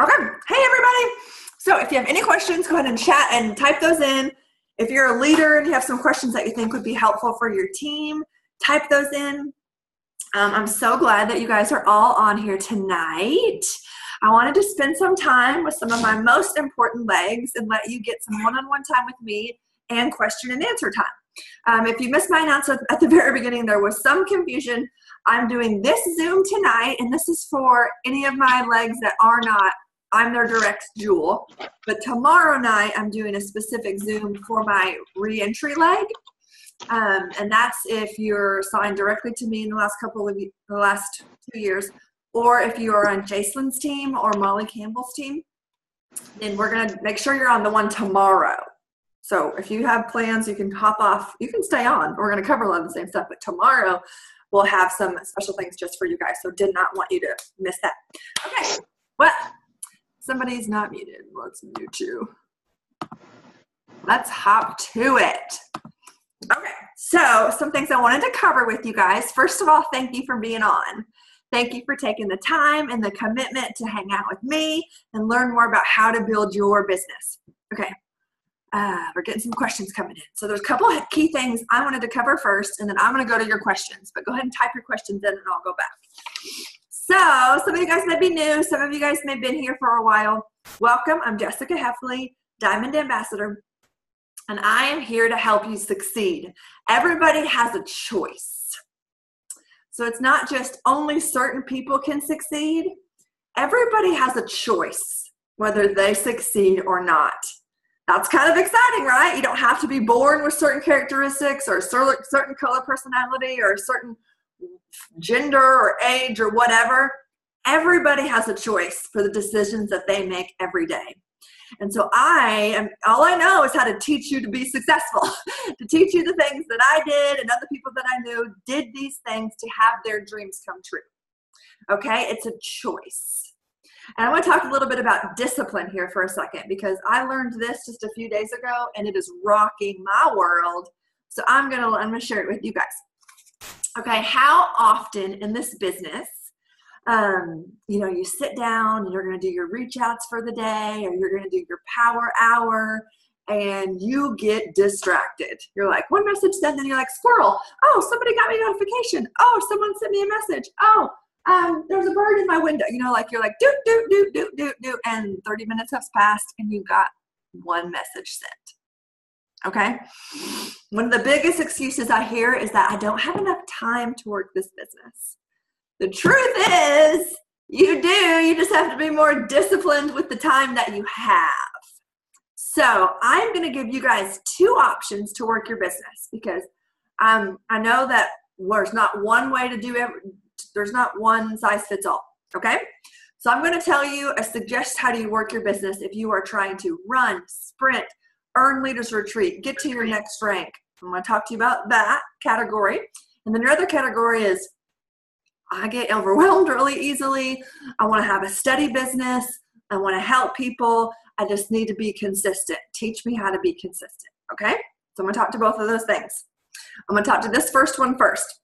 Okay. Hey, everybody. So if you have any questions, go ahead and chat and type those in. If you're a leader and you have some questions that you think would be helpful for your team, type those in. I'm so glad that you guys are all on here tonight. I wanted to spend some time with some of my most important legs and let you get some one-on-one time with me and question and answer time. If you missed my announcement at the very beginning, there was some confusion. I'm doing this Zoom tonight, and this is for any of my legs that are not, I'm their direct jewel. But tomorrow night, I'm doing a specific Zoom for my re-entry leg. And that's if you're signed directly to me in the last 2 years, or if you are on Jacelyn's team or Molly Campbell's team, then we're going to make sure you're on the one tomorrow. So if you have plans, you can hop off, you can stay on. We're going to cover a lot of the same stuff, but tomorrow we'll have some special things just for you guys. So did not want you to miss that. Okay. Well, somebody's not muted. Let's mute you. Let's hop to it. Okay, so some things I wanted to cover with you guys. First of all, thank you for being on. Thank you for taking the time and the commitment to hang out with me and learn more about how to build your business. Okay, we're getting some questions coming in. So there's a couple of key things I wanted to cover first, and then I'm going to go to your questions. But go ahead and type your questions in, and I'll go back. So some of you guys may be new. Some of you guys may have been here for a while. Welcome. I'm Jessica Hefley, Diamond Ambassador. And I am here to help you succeed. Everybody has a choice. So it's not just only certain people can succeed. Everybody has a choice whether they succeed or not. That's kind of exciting, right? You don't have to be born with certain characteristics or certain color personality or a certain gender or age or whatever. Everybody has a choice for the decisions that they make every day. And so all I know is how to teach you to be successful, to teach you the things that I did and other people that I knew did these things to have their dreams come true. Okay, it's a choice. And I want to talk a little bit about discipline here for a second, because I learned this just a few days ago and it is rocking my world. So I'm going to share it with you guys. Okay, how often in this business, you sit down and you're going to do your reach outs for the day, or you're going to do your power hour, and you get distracted. You're like, one message sent, and you're like, squirrel. Oh, somebody got me a notification. Oh, someone sent me a message. Oh, there's a bird in my window. You're like, doot, doot, doot, doot, doot, doot. And 30 minutes has passed and you got one message sent. Okay. One of the biggest excuses I hear is that I don't have enough time to work this business. The truth is, you do. You just have to be more disciplined with the time that you have. So I'm going to give you guys two options to work your business, because I know that there's not one way to do it. There's not one size fits all. Okay. So I'm going to tell you, suggest how do you work your business if you are trying to run, sprint, earn leaders retreat, get to your next rank. I'm going to talk to you about that category. And then your other category is, I get overwhelmed really easily. I want to have a steady business. I want to help people. I just need to be consistent. Teach me how to be consistent. Okay? So I'm going to talk to both of those things. I'm going to talk to this first one first.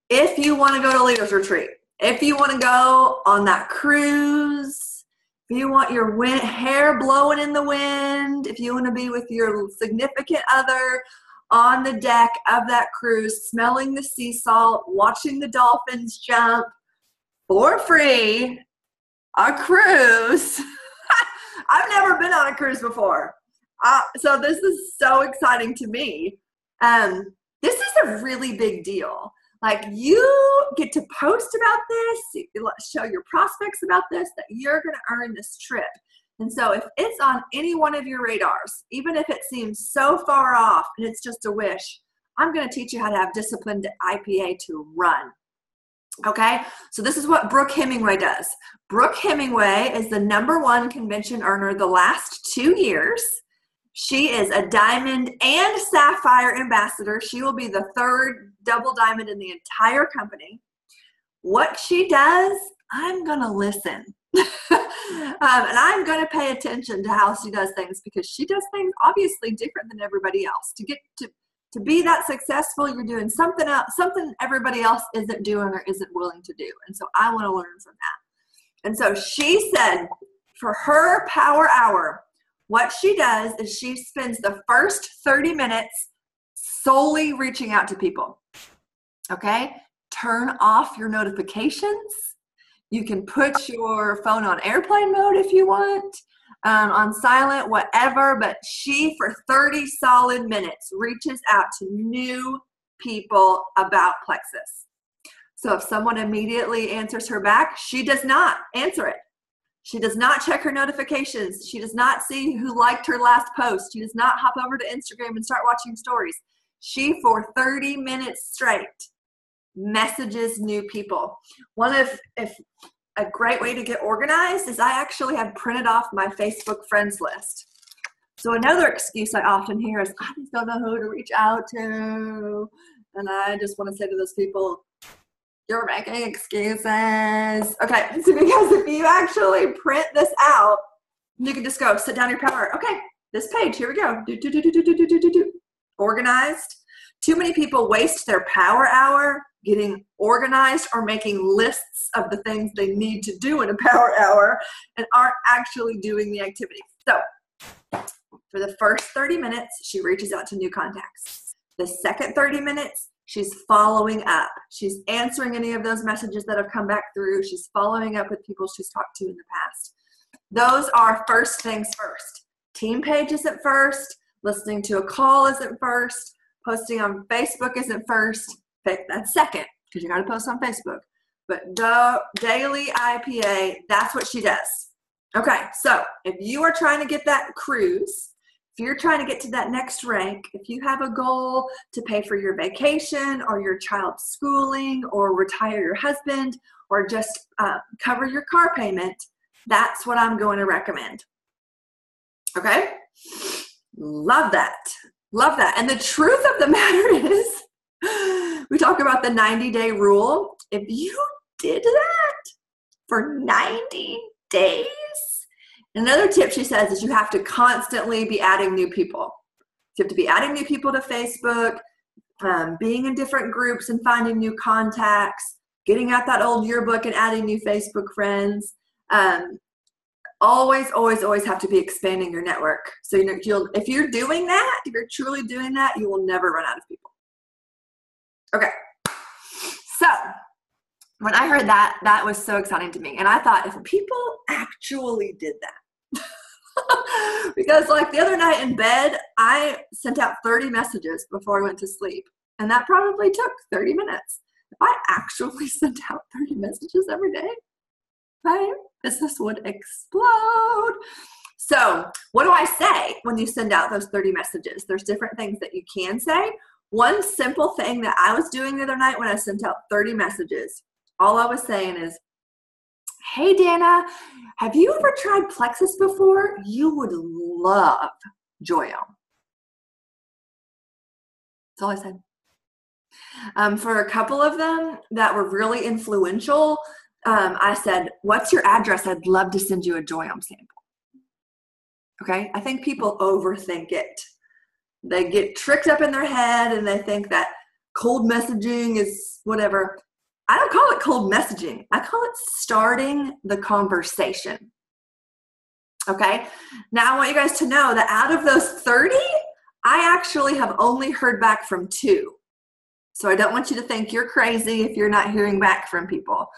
If you want to go to Leaders Retreat, if you want to go on that cruise, if you want your hair blowing in the wind, if you want to be with your significant other on the deck of that cruise, smelling the sea salt, watching the dolphins jump for free, a cruise. I've never been on a cruise before. So this is so exciting to me. This is a really big deal. Like, you get to post about this, show your prospects about this, that you're going to earn this trip. And so if it's on any one of your radars, even if it seems so far off and it's just a wish, I'm going to teach you how to have disciplined IPA to run. Okay? So this is what Brooke Hemingway does. Brooke Hemingway is the #1 convention earner the last 2 years. She is a diamond and sapphire ambassador. She will be the 3rd double diamond in the entire company. What she does, I'm going to listen. And I'm going to pay attention to how she does things, because she does things obviously different than everybody else. To get to be that successful, you're doing something else, something everybody else isn't doing or isn't willing to do. And so I want to learn from that. And so she said, for her power hour, what she does is she spends the first 30 minutes solely reaching out to people. Okay? Turn off your notifications. You can put your phone on airplane mode if you want, on silent, whatever, but she, for 30 solid minutes, reaches out to new people about Plexus. So if someone immediately answers her back, she does not answer it. She does not check her notifications. She does not see who liked her last post. She does not hop over to Instagram and start watching stories. She, for 30 minutes straight, messages new people. If a great way to get organized is I actually have printed off my Facebook friends list. So another excuse I often hear is, I just don't know who to reach out to. And I just want to say to those people, you're making excuses. Okay, so because if you actually print this out, you can just go sit down your power. Okay, this page, here we go. Organized. Too many people waste their power hour getting organized or making lists of the things they need to do in a power hour and aren't actually doing the activity. So for the first 30 minutes, she reaches out to new contacts. The second 30 minutes, she's following up. She's answering any of those messages that have come back through. She's following up with people she's talked to in the past. Those are first things first. Team page isn't first. Listening to a call isn't first. Posting on Facebook isn't first. That's second, because you got to post on Facebook. But the daily IPA, that's what she does. Okay, so if you are trying to get that cruise, if you're trying to get to that next rank, if you have a goal to pay for your vacation or your child's schooling or retire your husband or just cover your car payment, that's what I'm going to recommend. Okay? Love that. Love that. And the truth of the matter is, we talk about the 90-day rule. If you did that for 90 days, another tip she says is you have to constantly be adding new people. You have to be adding new people to Facebook, being in different groups and finding new contacts, getting out that old yearbook and adding new Facebook friends. Always have to be expanding your network. So if you're doing that, if you're truly doing that, you will never run out of people. Okay. So when I heard that, that was so exciting to me. And I thought, if people actually did that, because like the other night in bed, I sent out 30 messages before I went to sleep. And that probably took 30 minutes. If I actually sent out 30 messages every day, my business would explode. So what do I say when you send out those 30 messages? There's different things that you can say. One simple thing that I was doing the other night when I sent out 30 messages, all I was saying is, hey, Dana, have you ever tried Plexus before? You would love Joyo. That's all I said. For a couple of them that were really influential, I said, what's your address? I'd love to send you a Joyo sample. Okay? I think people overthink it. They get tricked up in their head and they think that cold messaging is whatever. I don't call it cold messaging. I call it starting the conversation. Okay? Now I want you guys to know that out of those 30, I actually have only heard back from 2. So I don't want you to think you're crazy if you're not hearing back from people.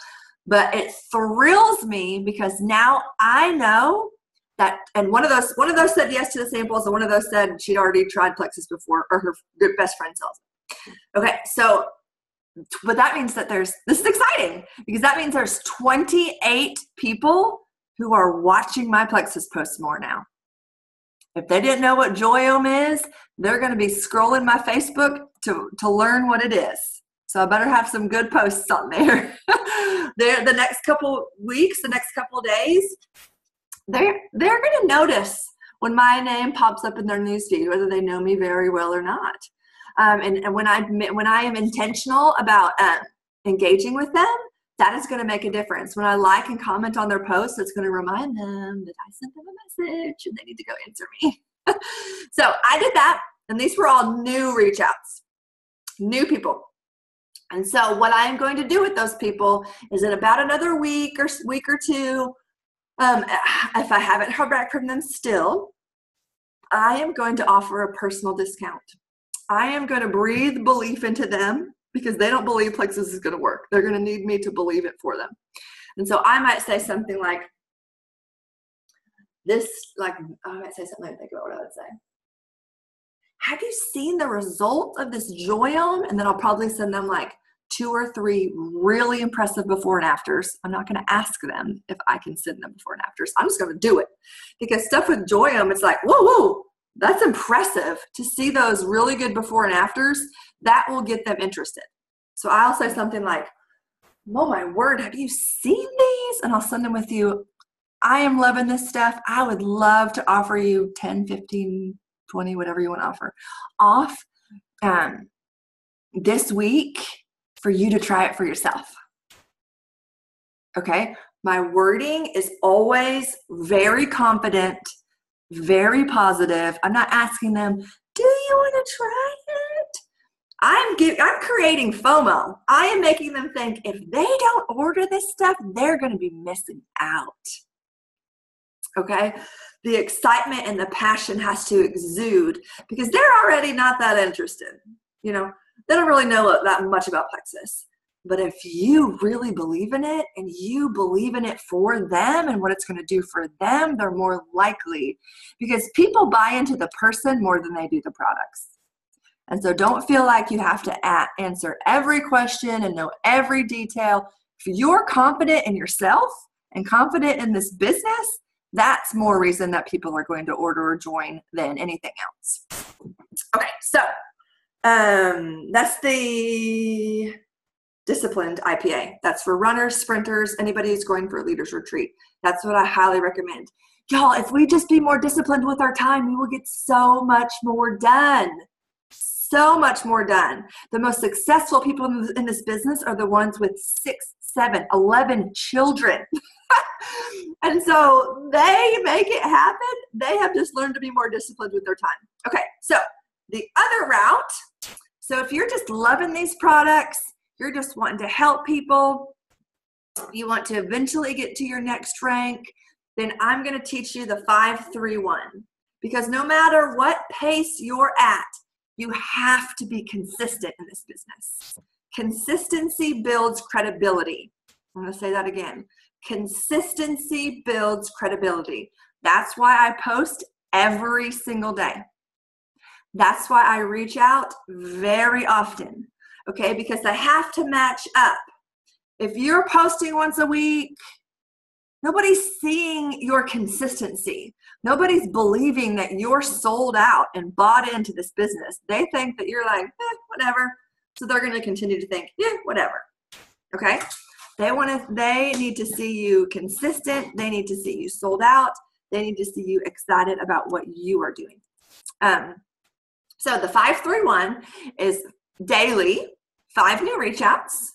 But it thrills me because now I know that, and one of those said yes to the samples, and one of those said she'd already tried Plexus before, or her good best friend sells it. Okay, so, but that means that this is exciting, because that means there's 28 people who are watching my Plexus posts more now. If they didn't know what Joyome is, they're going to be scrolling my Facebook to learn what it is. So I better have some good posts on there. The next couple weeks, the next couple days, they're going to notice when my name pops up in their newsfeed, whether they know me very well or not. And when I am intentional about engaging with them, that is going to make a difference. When I like and comment on their posts, it's going to remind them that I sent them a message and they need to go answer me. So I did that, and these were all new reach outs, new people. And so what I am going to do with those people is in about another week or 2, If I haven't heard back from them still, I am going to offer a personal discount. I am going to breathe belief into them because they don't believe Plexus is going to work. They're going to need me to believe it for them. And so I might say something like this, I might say something, think about what I would say. Have you seen the result of this Joyome? And then I'll probably send them like 2 or 3 really impressive before and afters. I'm not going to ask them if I can send them before and afters. I'm just going to do it because stuff with Joyome, it's like, whoa, that's impressive to see those really good before and afters. That will get them interested. So I'll say something like, oh my word, have you seen these? And I'll send them with you. I am loving this stuff. I would love to offer you 10, 15, 20, whatever you want to offer off this week for you to try it for yourself. Okay. My wording is always very confident, very positive. I'm not asking them, do you want to try it? I'm creating FOMO. I am making them think if they don't order this stuff, they're going to be missing out. Okay. The excitement and the passion has to exude because they're already not that interested. You know, they don't really know that much about Plexus. But if you really believe in it and you believe in it for them and what it's going to do for them, they're more likely because people buy into the person more than they do the products. And so don't feel like you have to answer every question and know every detail. If you're confident in yourself and confident in this business, that's more reason that people are going to order or join than anything else. Okay, so that's the disciplined IPA. That's for runners, sprinters, anybody who's going for a leader's retreat. That's what I highly recommend. Y'all, if we just be more disciplined with our time, we will get so much more done. So much more done. The most successful people in this business are the ones with 6, 7, 11 children. And so they make it happen. They have just learned to be more disciplined with their time. Okay, so the other route, so if you're just loving these products, you're just wanting to help people, you want to eventually get to your next rank, then I'm going to teach you the 5-3-1. Because no matter what pace you're at, you have to be consistent in this business. Consistency builds credibility. I'm going to say that again. Consistency builds credibility. That's why I post every single day. That's why I reach out very often, okay? Because I have to match up. If you're posting once a week, nobody's seeing your consistency. Nobody's believing that you're sold out and bought into this business. They think that you're like, whatever. So they're going to continue to think, yeah, whatever. Okay? They need to see you consistent. They need to see you sold out. They need to see you excited about what you are doing. So the 5-3-1 is daily, 5 new reach outs,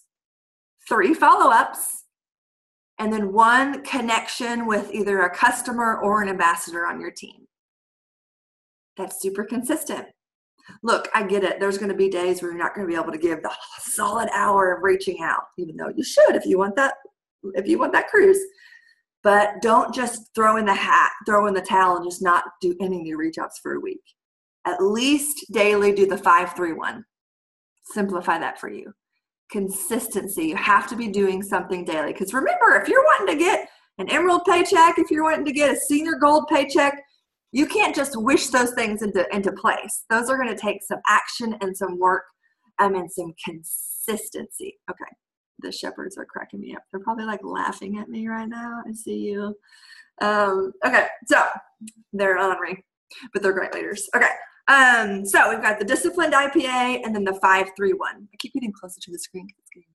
3 follow-ups, and then 1 connection with either a customer or an ambassador on your team. That's super consistent. Look, I get it. There's going to be days where you're not going to be able to give the solid hour of reaching out, even though you should if you want that cruise. But don't just throw in the towel and just not do any new reach outs for a week. At least daily do the 5-3-1. Simplify that for you. Consistency. You have to be doing something daily. Because remember, if you're wanting to get an emerald paycheck, if you're wanting to get a senior gold paycheck, you can't just wish those things into place. Those are going to take some action and some work and some consistency. Okay. The shepherds are cracking me up. They're probably like laughing at me right now. I see you. Okay. So they're ornery, but they're great leaders. Okay. So we've got the disciplined IPA and then the 5-3-1. I keep getting closer to the screen because it's getting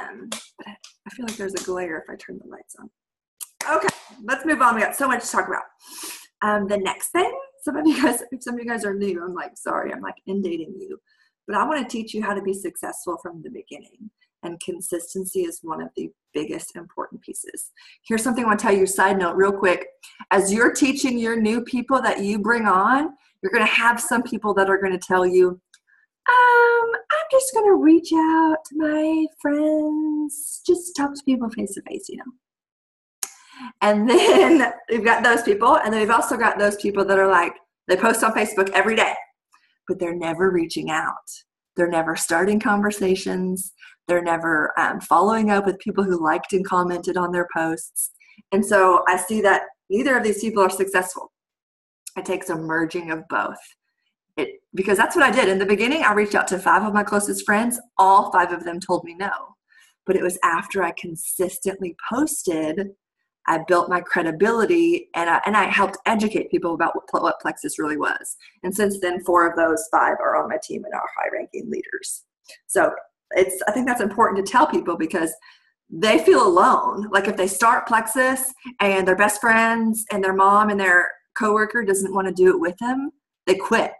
darker. But I feel like there's a glare if I turn the lights on. Okay, let's move on. We got so much to talk about. The next thing, if some of you guys are new, I'm like, sorry, I'm like inundating you. But I want to teach you how to be successful from the beginning. And consistency is one of the biggest important pieces. Here's something I want to tell you, side note, real quick. As you're teaching your new people that you bring on, you're going to have some people that are going to tell you, I'm just going to reach out to my friends, just talk to people face to face, you know. And then we've got those people. And then we've also got those people that are like, they post on Facebook every day, but they're never reaching out. They're never starting conversations. They're never following up with people who liked and commented on their posts. And so I see that neither of these people are successful. It takes a merging of both. Because that's what I did. In the beginning, I reached out to 5 of my closest friends. All 5 of them told me no. But it was after I consistently posted, I built my credibility, and I helped educate people about what Plexus really was. And since then, 4 of those 5 are on my team and are high-ranking leaders. So I think that's important to tell people because they feel alone. Like if they start Plexus and their best friends and their mom and their coworker doesn't want to do it with them, they quit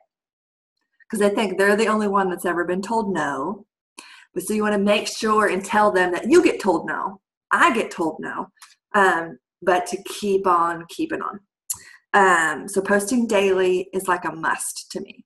because they think they're the only one that's ever been told no. But so you want to make sure and tell them that you get told no. I get told no. But to keep on keeping on. So posting daily is like a must to me.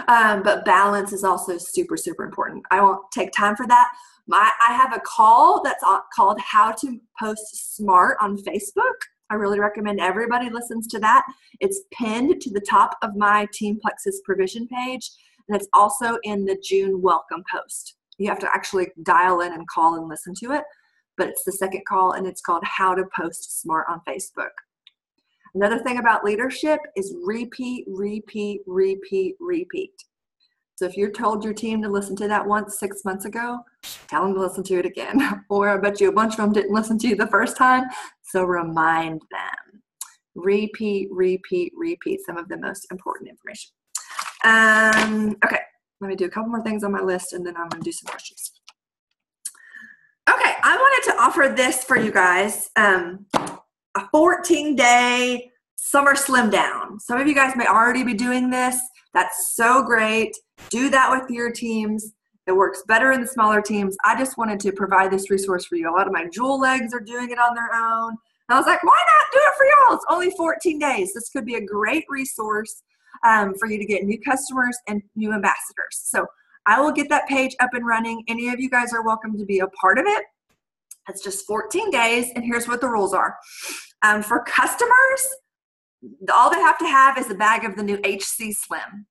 But balance is also super, super important. I won't take time for that. I have a call that's called How to Post Smart on Facebook. I really recommend everybody listens to that. It's pinned to the top of my Team Plexus provision page, and it's also in the June welcome post. You have to actually dial in and call and listen to it, but it's the second call, and it's called How to Post Smart on Facebook. Another thing about leadership is repeat, repeat, repeat, repeat. So if you're told your team to listen to that once 6 months ago, tell them to listen to it again. Or I bet you a bunch of them didn't listen to you the first time, so remind them. Repeat, repeat, repeat some of the most important information. Okay, let me do a couple more things on my list, and then I'm going to do some questions. Okay, I wanted to offer this for you guys, a 14-day summer slim down. Some of you guys may already be doing this. That's so great. Do that with your teams. It works better in the smaller teams. I just wanted to provide this resource for you. A lot of my jewel legs are doing it on their own. And I was like, why not do it for y'all? It's only 14 days. This could be a great resource for you to get new customers and new ambassadors. So I will get that page up and running. Any of you guys are welcome to be a part of it. It's just 14 days, and here's what the rules are. For customers, all they have to have is a bag of the new HC Slim.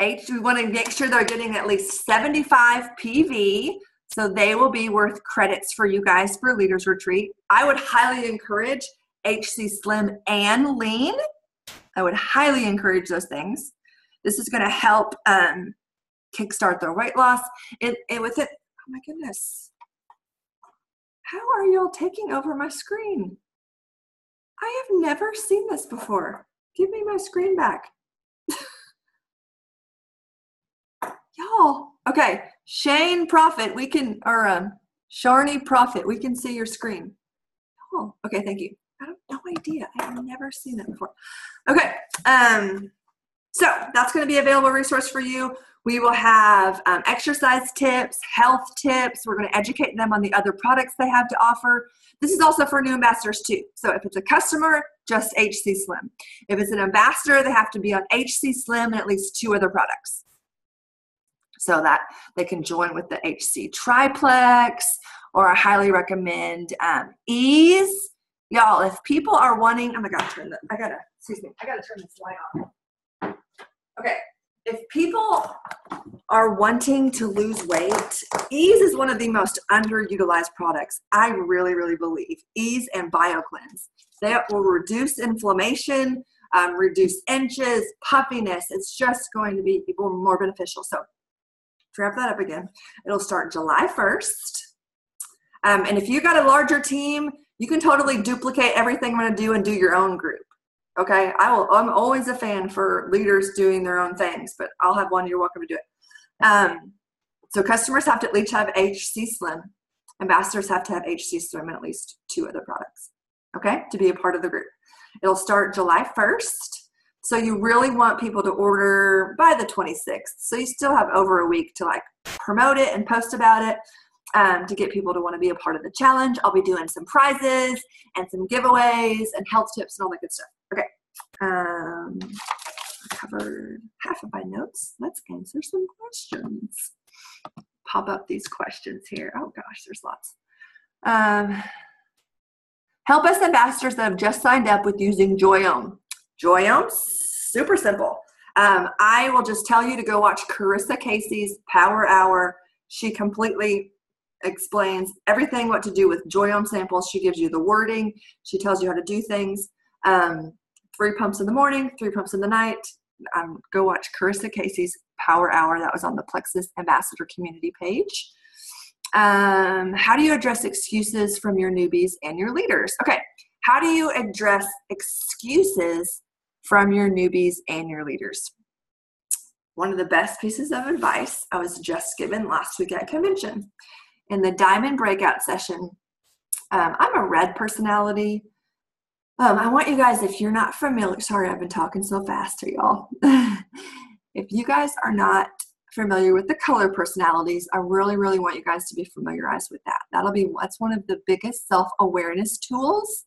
We want to make sure they're getting at least 75 PV, so they will be worth credits for you guys for Leaders Retreat. I would highly encourage HC Slim and Lean. I would highly encourage those things. This is going to help kickstart their weight loss. And with it, oh my goodness. How are y'all taking over my screen? I have never seen this before. Give me my screen back. Y'all. Okay. Shane Profit, we can, or Sharni Profit, we can see your screen. Oh, okay. Thank you. I have no idea. I have never seen that before. Okay. So that's going to be an available resource for you. We will have exercise tips, health tips. We're going to educate them on the other products they have to offer. This is also for new ambassadors too. So if it's a customer, just HC Slim. If it's an ambassador, they have to be on HC Slim and at least 2 other products, so that they can join with the HC Triplex, or I highly recommend Ease. Y'all, if people are wanting, oh my God, I gotta turn this light on. Okay, if people are wanting to lose weight, Ease is one of the most underutilized products. I really, really believe. Ease and BioCleanse. They will reduce inflammation, reduce inches, puffiness. It's just going to be more beneficial. So wrap that up again. It'll start July 1st. And if you got a larger team, you can totally duplicate everything I'm going to do and do your own group. Okay, I'm always a fan for leaders doing their own things, but I'll have one. You're welcome to do it. So customers have to at least have HC Slim. Ambassadors have to have HC Slim and at least 2 other products, okay, to be a part of the group. It'll start July 1st. So you really want people to order by the 26th. So you still have over a week to like promote it and post about it. To get people to want to be a part of the challenge. I'll be doing some prizes and some giveaways and health tips and all that good stuff. Okay. I covered half of my notes. Let's answer some questions. Pop up these questions here. Oh gosh, there's lots. Help us ambassadors that have just signed up with using Joyome. Joyome, super simple. I will just tell you to go watch Carissa Casey's Power Hour. She completely explains everything what to do with Joyome samples. She gives you the wording. She tells you how to do things. 3 pumps in the morning, 3 pumps in the night. Go watch Carissa Casey's Power Hour. That was on the Plexus Ambassador community page. How do you address excuses from your newbies and your leaders? Okay, how do you address excuses from your newbies and your leaders? One of the best pieces of advice I was just given last week at convention. In the Diamond Breakout session, I'm a red personality. I want you guys, if you're not familiar, sorry I've been talking so fast to y'all. If you guys are not familiar with the color personalities, I really, really want you guys to be familiarized with that. That's one of the biggest self-awareness tools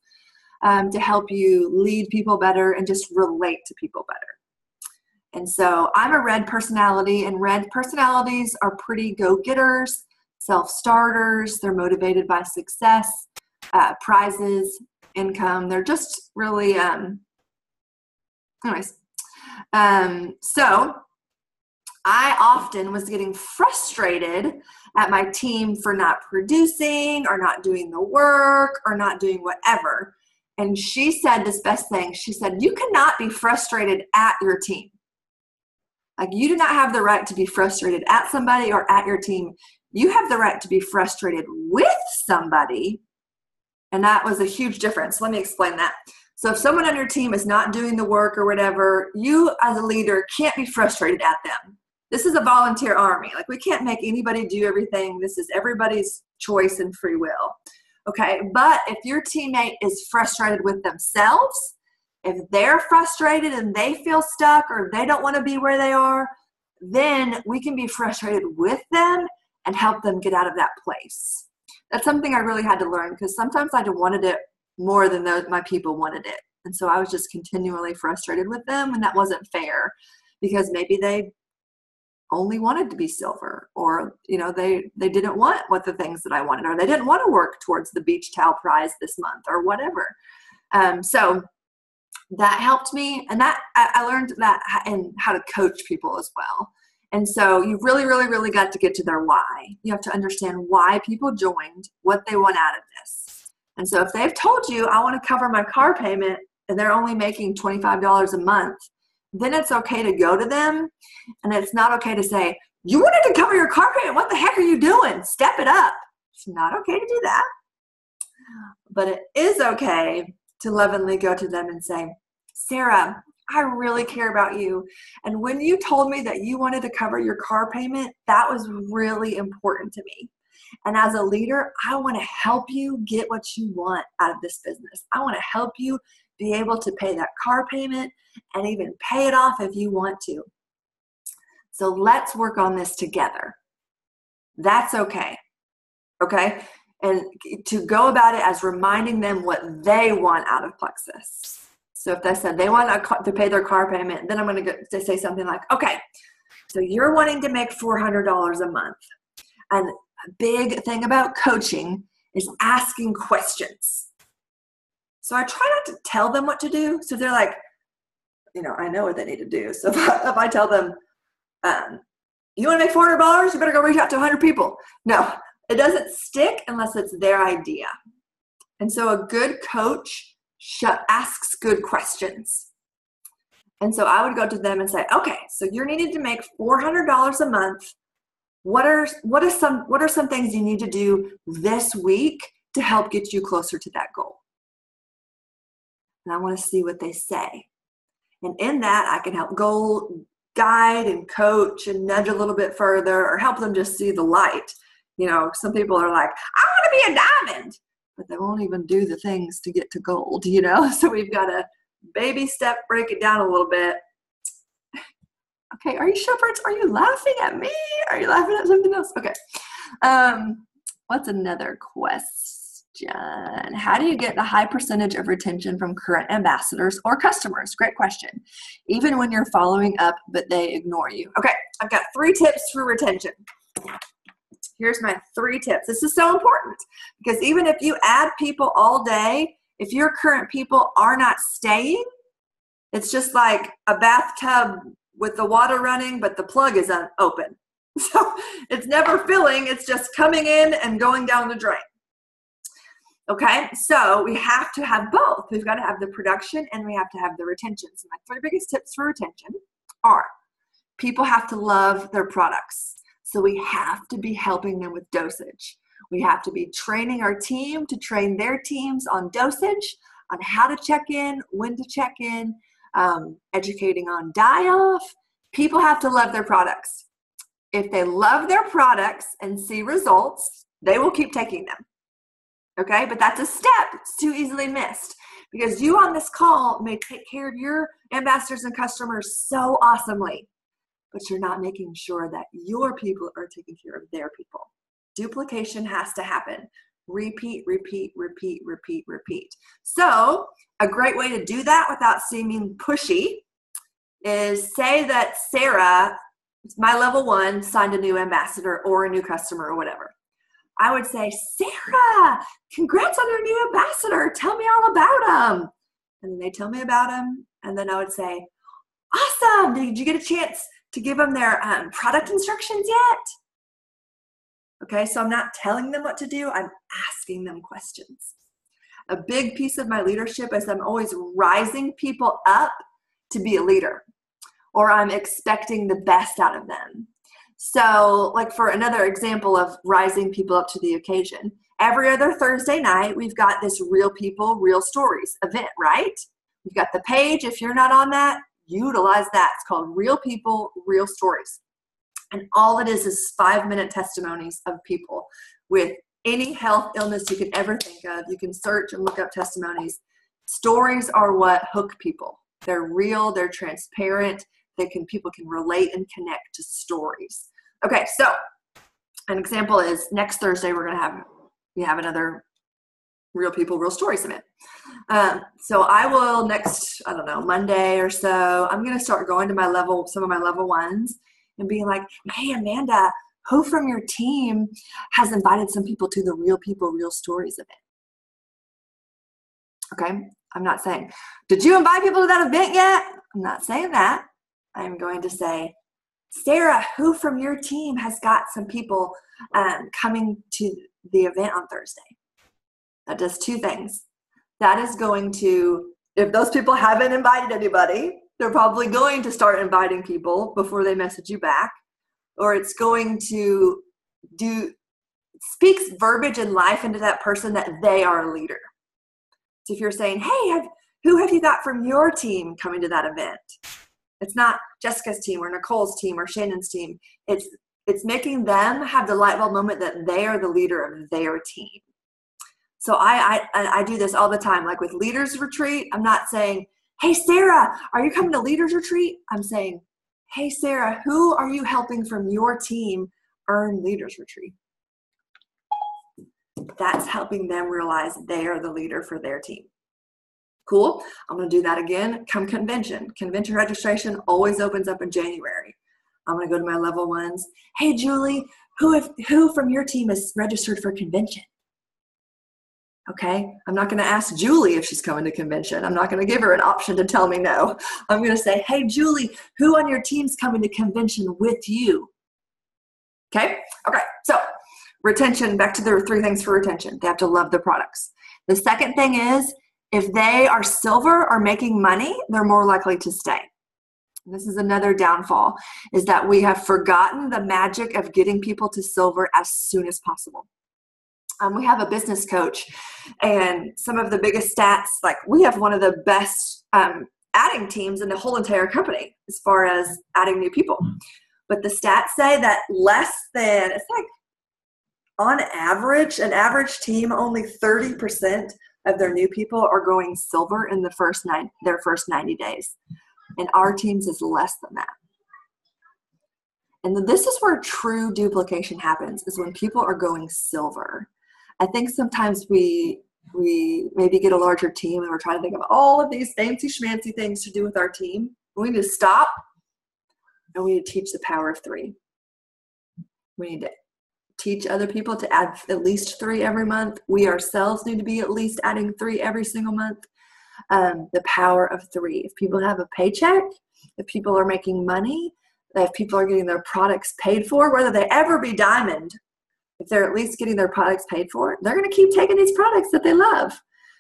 to help you lead people better and just relate to people better. And so I'm a red personality, and red personalities are pretty go-getters, self-starters. They're motivated by success, prizes, income. They're just really, so I often was getting frustrated at my team for not producing or not doing the work or not doing whatever. And she said this best thing. She said, you cannot be frustrated at your team. Like, you do not have the right to be frustrated at somebody or at your team. You have the right to be frustrated with somebody. And that was a huge difference. Let me explain that. So if someone on your team is not doing the work or whatever, you as a leader can't be frustrated at them. This is a volunteer army. Like, we can't make anybody do everything. This is everybody's choice and free will. Okay, but if your teammate is frustrated with themselves, if they're frustrated and they feel stuck or they don't want to be where they are, then we can be frustrated with them and help them get out of that place. That's something I really had to learn, because sometimes I wanted it more than my people wanted it. And so I was just continually frustrated with them, and that wasn't fair, because maybe they only wanted to be silver, or they didn't want the things that I wanted, or they didn't want to work towards the beach towel prize this month or whatever. So that helped me, and that I learned that and how to coach people as well. And so you really, really, really got to get to their why. You have to understand why people joined, what they want out of this. And so if they've told you, I want to cover my car payment, and they're only making $25 a month, then it's okay to go to them. And it's not okay to say, you wanted to cover your car payment, what the heck are you doing? Step it up. It's not okay to do that. But it is okay to lovingly go to them and say, Sarah, I really care about you. And when you told me that you wanted to cover your car payment, that was really important to me. And as a leader, I want to help you get what you want out of this business. I want to help you be able to pay that car payment and even pay it off if you want to. So let's work on this together. That's okay. Okay? And to go about it as reminding them what they want out of Plexus. So if they said they want to pay their car payment, then I'm going to say something like, okay, so you're wanting to make $400 a month. And a big thing about coaching is asking questions. So I try not to tell them what to do. So they're like, I know what they need to do. So if I tell them, you want to make $400, you better go reach out to 100 people. No, it doesn't stick unless it's their idea. And so a good coach asks good questions. And so I would go to them and say, okay, so you're needing to make $400 a month. What are some things you need to do this week to help get you closer to that goal? And I want to see what they say. And in that, I can help guide and coach and nudge a little bit further, or help them just see the light. Some people are like, I want to be a diamond, but they won't even do the things to get to gold, So we've got to baby step, break it down a little bit. Okay, are you shepherds? Are you laughing at me? Are you laughing at something else? Okay. What's another question? How do you get the high percentage of retention from current ambassadors or customers? Great question. Even when you're following up, but they ignore you. Okay, I've got 3 tips for retention. Here's my 3 tips. This is so important, because even if you add people all day If your current people are not staying, it's just like a bathtub with the water running, but the plug is open. So it's never filling, it's just coming in and going down the drain. Okay, so we have to have both. We've got to have the production and we have to have the retention. So my 3 biggest tips for retention are: people have to love their products. So we have to be helping them with dosage. We have to be training our team to train their teams on dosage, on how to check in, when to check in, educating on die-off. People have to love their products. If they love their products and see results, they will keep taking them. Okay, but that's a step. It's too easily missed because you on this call may take care of your ambassadors and customers so awesomely, but you're not making sure that your people are taking care of their people. Duplication has to happen. Repeat, repeat, repeat, repeat, repeat. So a great way to do that without seeming pushy is say that Sarah, my level 1, signed a new ambassador or a new customer or whatever. I would say, Sarah, congrats on your new ambassador. Tell me all about him. And then they tell me about him. And then I would say, awesome. Did you get a chance to give them their product instructions yet? Okay, so I'm not telling them what to do. I'm asking them questions. A big piece of my leadership is I'm always rising people up to be a leader, or I'm expecting the best out of them. So like for another example of rising people up to the occasion, every other Thursday night, we've got this Real People, Real Stories event, right? We've got the page. If you're not on that, utilize that. It's called Real People, Real Stories. And all it is 5-minute testimonies of people with any health illness you can ever think of. You can search and look up testimonies. Stories are what hook people. They're real, they're transparent. People can relate and connect to stories. Okay, so an example is next Thursday we have another Real People, Real Stories event. So I will Monday or so, I'm going to start going to some of my level 1s and being like, hey, Amanda, who from your team has invited some people to the Real People, Real Stories event? Okay, I'm not saying, did you invite people to that event yet? I'm not saying that. I'm going to say, Sarah, who from your team has got some people coming to the event on Thursday? That does 2 things. That is going to, if those people haven't invited anybody, they're probably going to start inviting people before they message you back, or it's going to speaks verbiage and life into that person that they are a leader. So if you're saying, hey, who have you got from your team coming to that event? It's not Jessica's team or Nicole's team or Shannon's team. It's making them have the light bulb moment that they are the leader of their team. So I do this all the time. Like with Leaders Retreat, I'm not saying, hey, Sarah, are you coming to Leaders Retreat? I'm saying, hey, Sarah, who are you helping from your team earn Leaders Retreat? That's helping them realize they are the leader for their team. Cool. I'm going to do that again. Come convention. Convention registration always opens up in January. I'm going to go to my level 1s. Hey, Julie, who from your team is registered for convention? Okay. I'm not going to ask Julie if she's coming to convention. I'm not going to give her an option to tell me no. I'm going to say, hey, Julie, who on your team's coming to convention with you? Okay. Okay. So retention, back to the 3 things for retention. They have to love the products. The second thing is, if they are silver or making money, they're more likely to stay. This is another downfall, is that we have forgotten the magic of getting people to silver as soon as possible. We have a business coach, and some of the biggest stats, like we have one of the best adding teams in the whole entire company as far as adding new people. But the stats say that it's like on average, an average team, only 30% of their new people are going silver in their first 90 days. And our teams is less than that. And this is where true duplication happens, is when people are going silver. I think sometimes we maybe get a larger team and we're trying to think of all of these fancy schmancy things to do with our team. We need to stop and we need to teach the power of 3. We need to teach other people to add at least 3 every month. We ourselves need to be at least adding 3 every single month. The power of 3. If people have a paycheck, if people are making money, if people are getting their products paid for, whether they ever be diamond, if they're at least getting their products paid for, they're going to keep taking these products that they love.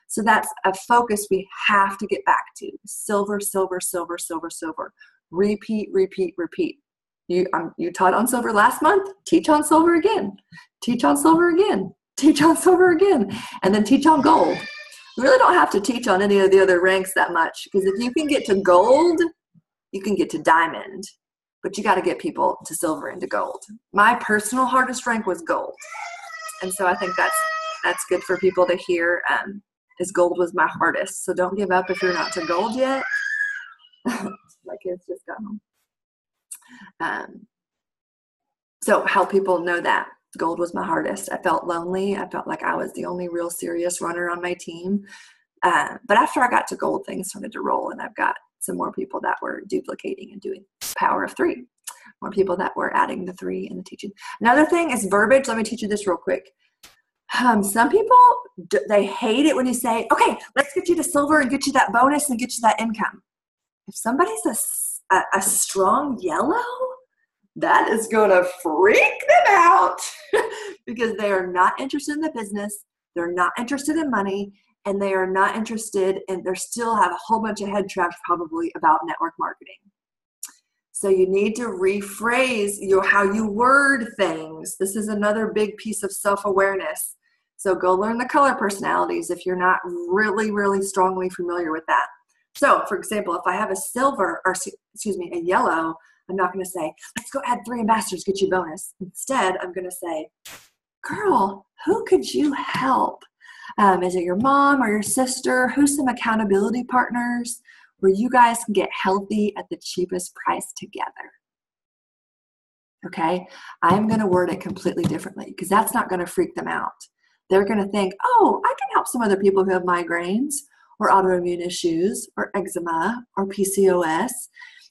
So that's a focus we have to get back to. Silver, silver, silver, silver, silver. Repeat, repeat, repeat. You taught on silver last month. Teach on silver again. Teach on silver again. Teach on silver again. And then teach on gold. You really don't have to teach on any of the other ranks that much, because if you can get to gold, you can get to diamond. But you got to get people to silver and to gold. My personal hardest rank was gold. And so I think that's good for people to hear, is gold was my hardest. So don't give up if you're not to gold yet. My kids just got home. So help people know that gold was my hardest. I felt lonely. I felt like I was the only real serious runner on my team. But after I got to gold, things started to roll, and I've got some more people that were duplicating and doing power of 3. More people that were adding the 3 in the teaching. Another thing is verbiage. Let me teach you this real quick. Some people, they hate it when you say, okay, let's get you to silver and get you that bonus and get you that income. If somebody's a strong yellow, that is going to freak them out because they are not interested in the business. They're not interested in money, and they are not interested, and they still have a whole bunch of head traps probably about network marketing. So you need to rephrase how you word things. This is another big piece of self-awareness. So go learn the color personalities if you're not really, really strongly familiar with that. So for example, if I have a yellow, I'm not going to say, let's go add 3 ambassadors, get you a bonus. Instead, I'm going to say, girl, who could you help? Is it your mom or your sister? Who's some accountability partners where you guys can get healthy at the cheapest price together? Okay, I'm going to word it completely differently because that's not going to freak them out. They're going to think, oh, I can help some other people who have migraines or autoimmune issues or eczema or PCOS.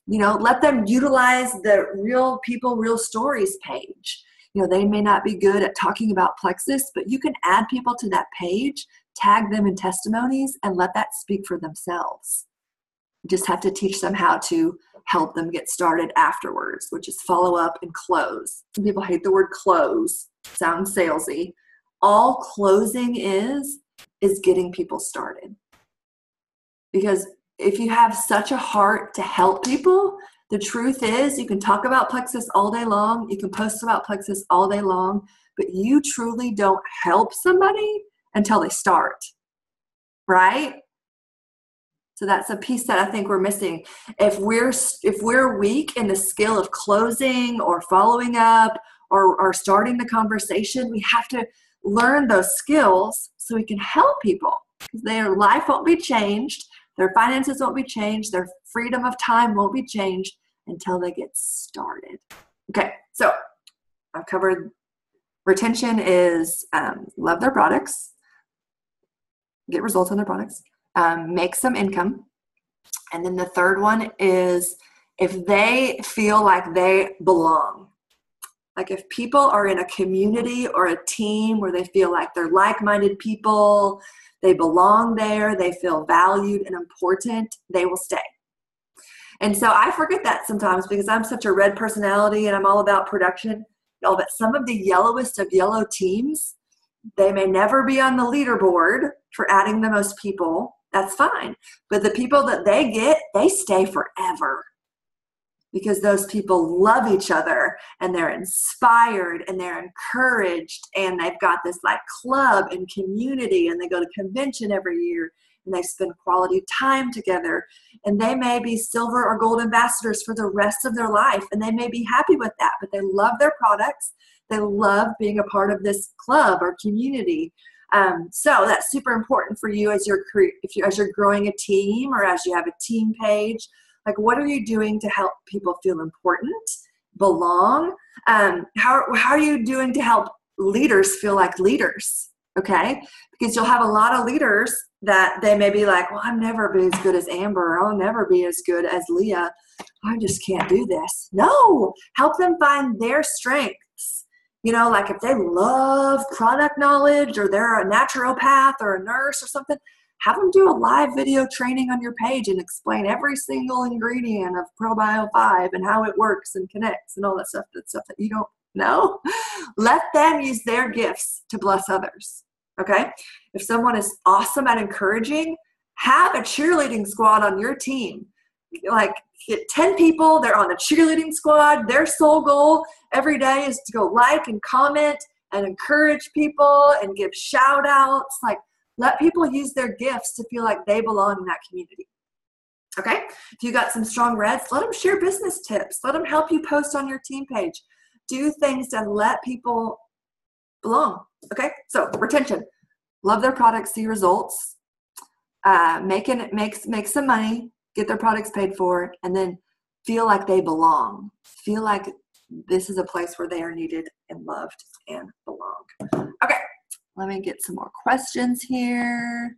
Let them utilize the Real People, Real Stories page. They may not be good at talking about plexus, but you can add people to that page, tag them in testimonies, and let that speak for themselves. You just have to teach them how to help them get started afterwards, which is follow up and close. Some people hate the word close. Sounds salesy. All closing is getting people started. Because if you have such a heart to help people, the truth is you can talk about plexus all day long. You can post about plexus all day long, but you truly don't help somebody until they start, right? So that's a piece that I think we're missing. If we're weak in the skill of closing or following up or starting the conversation, we have to learn those skills so we can help people, because their life won't be changed. Their finances won't be changed. Their freedom of time won't be changed until they get started. Okay, so I've covered retention is love their products, get results on their products, make some income. And then the third one is if they feel like they belong. Like if people are in a community or a team where they feel like they're like-minded people, they belong there, they feel valued and important, they will stay. And so I forget that sometimes because I'm such a red personality and I'm all about production. But some of the yellowest of yellow teams, they may never be on the leaderboard for adding the most people. That's fine. But the people that they get, they stay forever. Because those people love each other and they're inspired and they're encouraged and they've got this like club and community and they go to convention every year and they spend quality time together, and they may be silver or gold ambassadors for the rest of their life and they may be happy with that, but they love their products. They love being a part of this club or community. So that's super important for you as you're growing a team or as you have a team page. Like, what are you doing to help people feel important, belong? How are you doing to help leaders feel like leaders? Okay, because you'll have a lot of leaders that they may be like, well, I'll never be as good as Amber. I'll never be as good as Leah. I just can't do this. No, help them find their strengths You know, like if they love product knowledge or they're a naturopath or a nurse or something, have them do a live video training on your page and explain every single ingredient of ProBio 5 and how it works and connects and all that stuff that you don't know. Let them use their gifts to bless others, okay? If someone is awesome at encouraging, have a cheerleading squad on your team. Like, get 10 people, they're on the cheerleading squad. Their sole goal every day is to go like and comment and encourage people and give shout outs. Like, let people use their gifts to feel like they belong in that community. Okay? If you got some strong reds, let them share business tips. Let them help you post on your team page. Do things to let people belong. Okay? So, retention. Love their products, see results. Make some money, get their products paid for, and then feel like they belong. Feel like this is a place where they are needed and loved and belong. Okay, let me get some more questions here.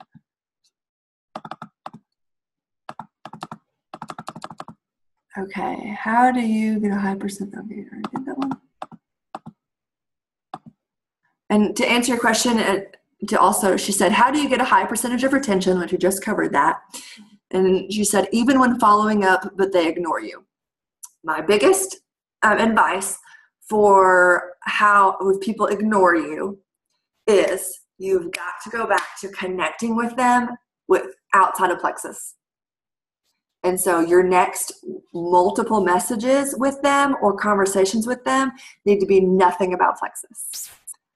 Okay, how do you get a high percent? Okay, I already did that one. And to answer your question, she said, how do you get a high percentage of retention, which we just covered that. And she said, even when following up, but they ignore you. My biggest advice for how if people ignore you is you've got to go back to connecting with them with outside of Plexus. And so your next multiple messages with them or conversations with them need to be nothing about Plexus.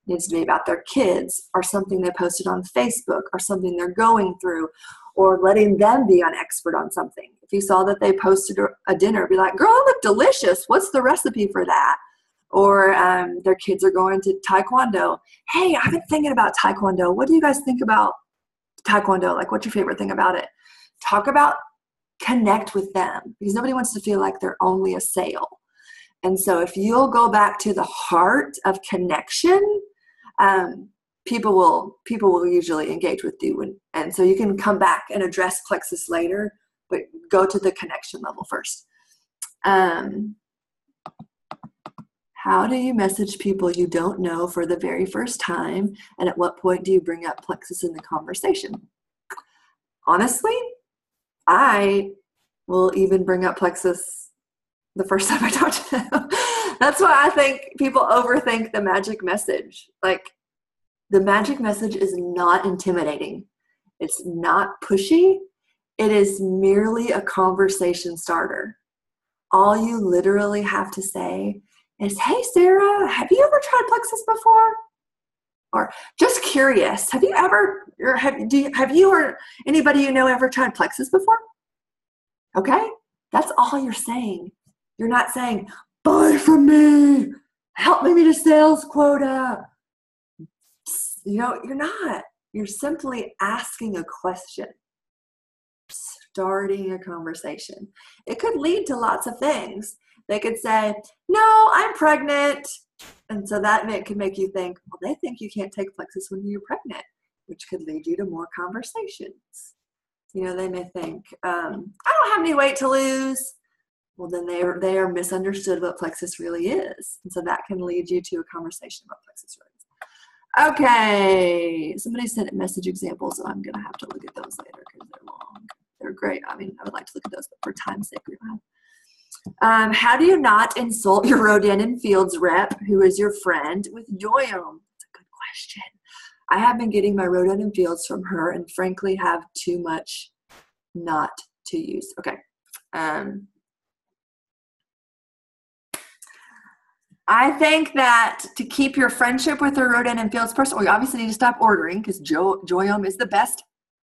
It needs to be about their kids or something they posted on Facebook or something they're going through, or letting them be an expert on something. If you saw that they posted a dinner, be like, girl, it looked delicious. What's the recipe for that? Or their kids are going to Taekwondo. Hey, I've been thinking about Taekwondo. What do you guys think about Taekwondo? Like, what's your favorite thing about it? Connect with them, because nobody wants to feel like they're only a sale. And so if you'll go back to the heart of connection, people will usually engage with you. And so you can come back and address Plexus later, but go to the connection level first. How do you message people you don't know for the very first time? And at what point do you bring up Plexus in the conversation? Honestly, I will even bring up Plexus the first time I talk to them. That's why I think people overthink the magic message. Like, the magic message is not intimidating. It's not pushy. It is merely a conversation starter. All you literally have to say is, hey, Sarah, have you ever tried Plexus before? Or just curious, have you or anybody you know ever tried Plexus before? Okay, that's all you're saying. You're not saying, buy from me, help me meet a sales quota. You're not. You're simply asking a question, starting a conversation. It could lead to lots of things. They could say, no, I'm pregnant. And so that could make you think, well, they think you can't take Plexus when you're pregnant, which could lead you to more conversations. They may think, I don't have any weight to lose. Well, then they are misunderstood what Plexus really is. And so that can lead you to a conversation about Plexus really is. Okay, somebody sent message examples, so I'm going to have to look at those later because they're long. They're great. I mean, I would like to look at those, but for time's sake, we don't have. How do you not insult your Rodan and Fields rep, who is your friend, with Joyum? That's a good question. I have been getting my Rodan and Fields from her and frankly have too much not to use. Okay. I think that to keep your friendship with the Rodan and Fields person, we obviously need to stop ordering because Joyum is the best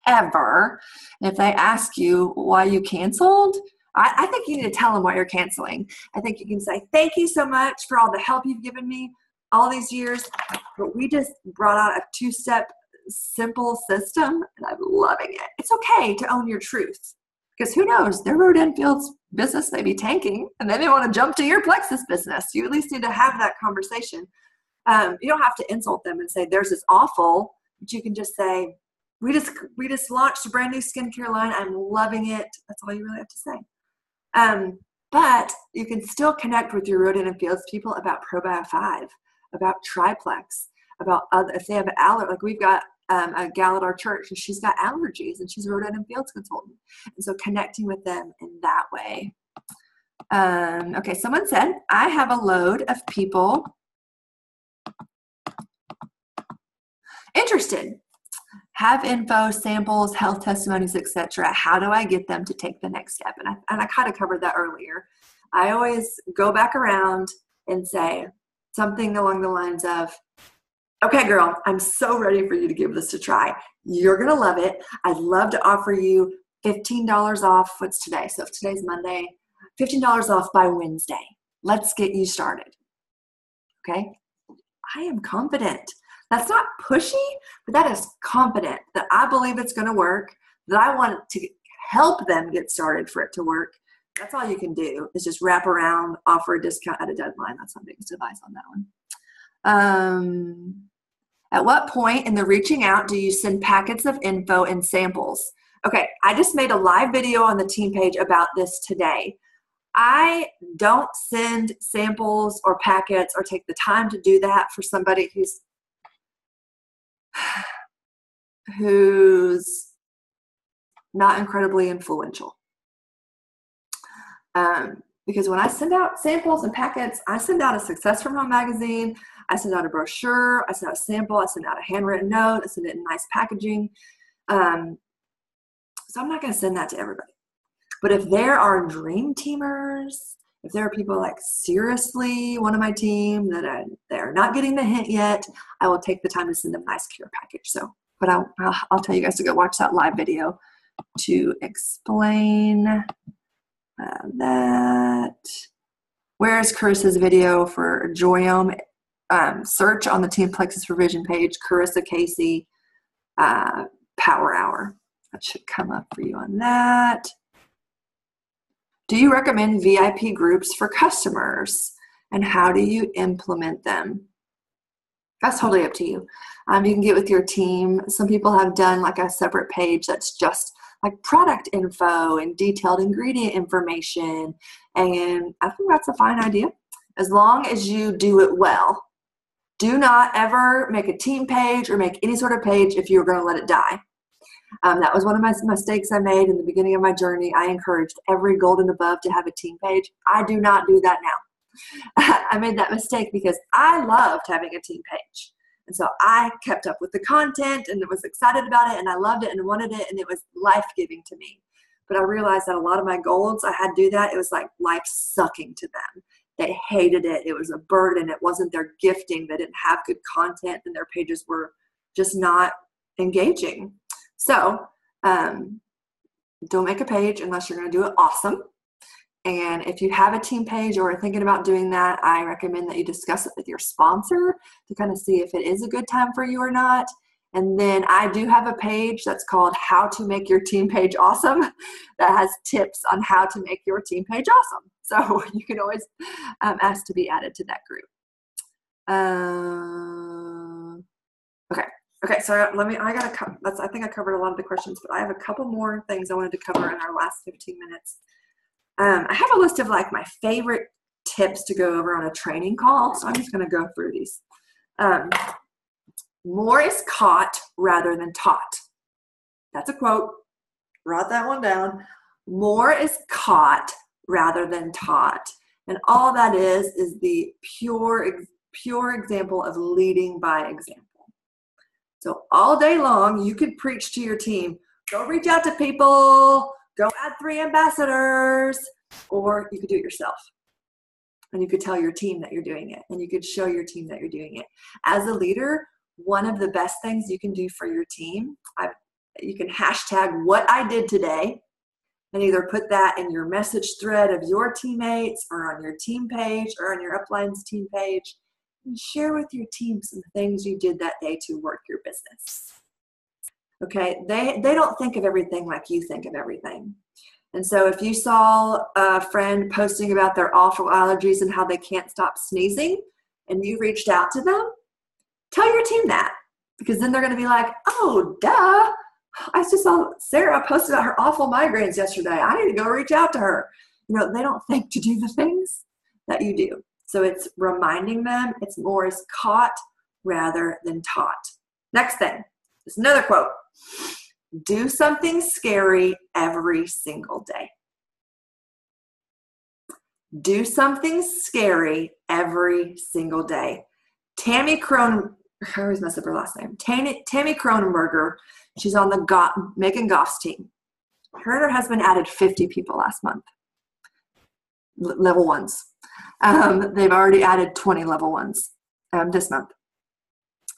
ever. And if they ask you why you canceled, I think you need to tell them why you're canceling. I think you can say, thank you so much for all the help you've given me all these years, but we just brought out a 2-step simple system and I'm loving it. It's okay to own your truth because who knows, their Rodan Fields business may be tanking and they may want to jump to your Plexus business. You at least need to have that conversation. You don't have to insult them and say theirs is awful, but you can just say, we just launched a brand new skincare line. I'm loving it. That's all you really have to say. But you can still connect with your Rodan and Fields people about ProBio 5. about triplex, about other, if they have like we've got a gal at our church and she's got allergies and she's a rodent and fields consultant. And so connecting with them in that way. Okay, someone said, I have a load of people interested, have info, samples, health testimonies, etc. How do I get them to take the next step? And I kind of covered that earlier. I always go back around and say something along the lines of, okay, girl, I'm so ready for you to give this a try. You're going to love it. I'd love to offer you $15 off. What's today? So if today's Monday, $15 off by Wednesday. Let's get you started. Okay? I am confident. That's not pushy, but that is confident that I believe it's going to work, that I want to help them get started for it to work. That's all you can do is just wrap around, offer a discount at a deadline. That's my biggest advice on that one. At what point in the reaching out do you send packets of info and samples? Okay, I just made a live video on the team page about this today. I don't send samples or packets or take the time to do that for somebody who's not incredibly influential. Because when I send out samples and packets, I send out a Success from Home magazine, I send out a brochure, I send out a sample, I send out a handwritten note, I send it in nice packaging. So I'm not going to send that to everybody. But if there are dream teamers, if there are people like seriously one of my team that they're not getting the hint yet, I will take the time to send them a nice care package. So, but I'll tell you guys to go watch that live video to explain that. Where is Carissa's video for Joyome? Search on the Team Plexus Revision page, Carissa Casey Power Hour. That should come up for you on that. Do you recommend VIP groups for customers? And how do you implement them? That's totally up to you. You can get with your team. Some people have done like a separate page that's just like product info and detailed ingredient information. And I think that's a fine idea, as long as you do it well. Do not ever make a team page or make any sort of page if you're going to let it die. That was one of my mistakes I made in the beginning of my journey. I encouraged every Golden Above to have a team page. I do not do that now. I made that mistake because I loved having a team page. And so I kept up with the content and was excited about it and I loved it and wanted it and it was life-giving to me. But I realized that a lot of my goals, I had to do that. It was like life sucking to them. They hated it. It was a burden. It wasn't their gifting. They didn't have good content and their pages were just not engaging. So don't make a page unless you're going to do it awesome. And if you have a team page or are thinking about doing that, I recommend that you discuss it with your sponsor to kind of see if it is a good time for you or not. And then I do have a page that's called How to Make Your Team Page Awesome that has tips on how to make your team page awesome. So you can always ask to be added to that group. Okay, so I think I covered a lot of the questions, but I have a couple more things I wanted to cover in our last 15 minutes. I have a list of like my favorite tips to go over on a training call, so I'm just going to go through these. More is caught rather than taught. That's a quote. Write that one down. More is caught rather than taught. And all that is the pure example of leading by example. So all day long, you could preach to your team, go reach out to people, go add 3 ambassadors, or you could do it yourself. And you could tell your team that you're doing it, and you could show your team that you're doing it. As a leader, one of the best things you can do for your team, you can hashtag what I did today, and either put that in your message thread of your teammates or on your team page or on your uplines team page, and share with your team some things you did that day to work your business. Okay, they don't think of everything like you think of everything. And so if you saw a friend posting about their awful allergies and how they can't stop sneezing, and you reached out to them, tell your team that, because then they're going to be like, oh, duh. I just saw Sarah posted about her awful migraines yesterday. I need to go reach out to her. You know, they don't think to do the things that you do. So it's reminding them. It's more is caught rather than taught. Next thing is another quote. Do something scary every single day. Do something scary every single day. Tammy I always mess up her last name. Tammy Cronenberger. She's on the Megan Goff's team. Her and her husband added 50 people last month. Level ones. They've already added 20 level ones this month.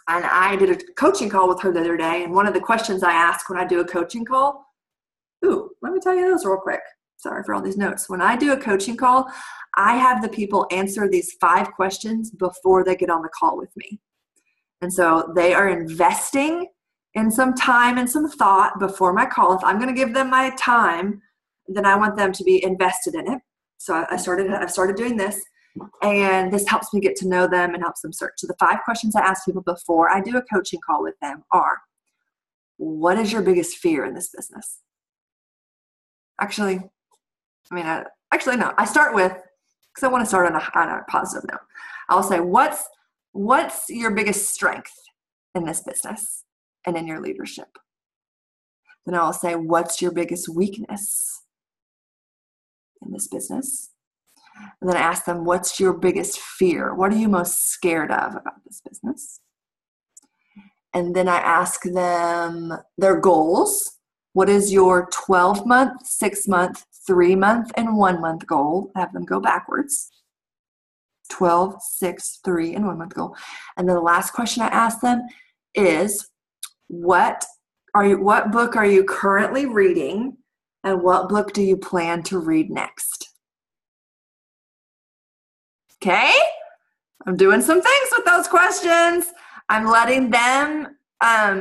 And I did a coaching call with her the other day. And one of the questions I ask when I do a coaching call, let me tell you those real quick. Sorry for all these notes. When I do a coaching call, I have the people answer these 5 questions before they get on the call with me. And so they are investing in some time and some thought before my call. If I'm going to give them my time, then I want them to be invested in it. So I've started doing this, and this helps me get to know them and helps them search. So the 5 questions I ask people before I do a coaching call with them are, what is your biggest fear in this business? No. I start with, because I want to start on a positive note. I'll say, what's your biggest strength in this business and in your leadership? Then I'll say, what's your biggest weakness in this business? And then I ask them, what's your biggest fear? What are you most scared of about this business? And then I ask them their goals. What is your 12-month, 6-month, 3-month, and 1-month goal? Have them go backwards. 12, 6, 3, and 1-month goal. And then the last question I ask them is, what book are you currently reading, and what book do you plan to read next? Okay? I'm doing some things with those questions. I'm letting them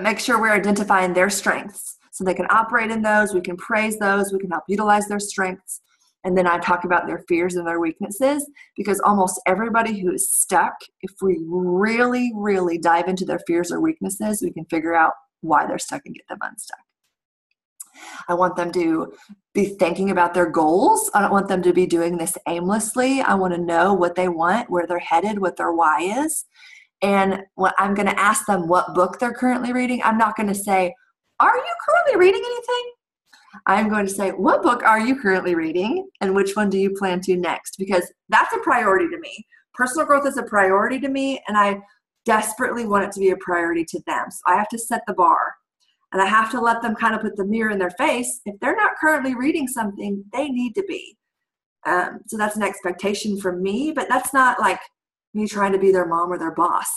make sure we're identifying their strengths so they can operate in those. We can praise those. We can help utilize their strengths. And then I talk about their fears and their weaknesses, because almost everybody who is stuck, if we really, really dive into their fears or weaknesses, we can figure out why they're stuck and get them unstuck. I want them to be thinking about their goals. I don't want them to be doing this aimlessly. I want to know what they want, where they're headed, what their why is. And I'm going to ask them what book they're currently reading. I'm not going to say, are you currently reading anything? I'm going to say, what book are you currently reading, and which one do you plan to next? Because that's a priority to me. Personal growth is a priority to me, and I desperately want it to be a priority to them. So I have to set the bar, and I have to let them kind of put the mirror in their face. If they're not currently reading something, they need to be. So that's an expectation from me, but that's not like me trying to be their mom or their boss.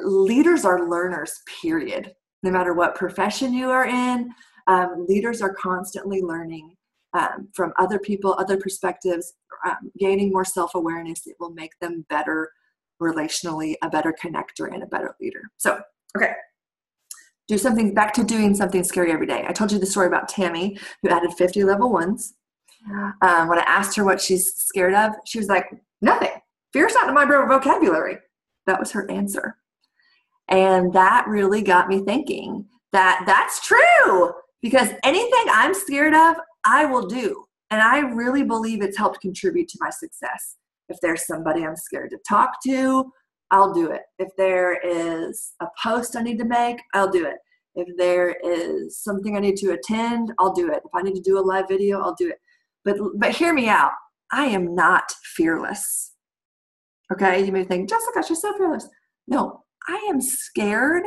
Leaders are learners, period. No matter what profession you are in, leaders are constantly learning from other people, other perspectives, gaining more self-awareness. It will make them better relationally, a better connector, and a better leader. So, okay. Back to doing something scary every day. I told you the story about Tammy, who added 50 level ones. When I asked her what she's scared of, she was like, nothing. Fear's not in my vocabulary. That was her answer. And that really got me thinking that that's true, because anything I'm scared of, I will do. And I really believe it's helped contribute to my success. If there's somebody I'm scared to talk to, I'll do it. If there is a post I need to make, I'll do it. If there is something I need to attend, I'll do it. If I need to do a live video, I'll do it. But hear me out. I am not fearless. Okay, you may think, Jessica, she's so fearless. No, I am scared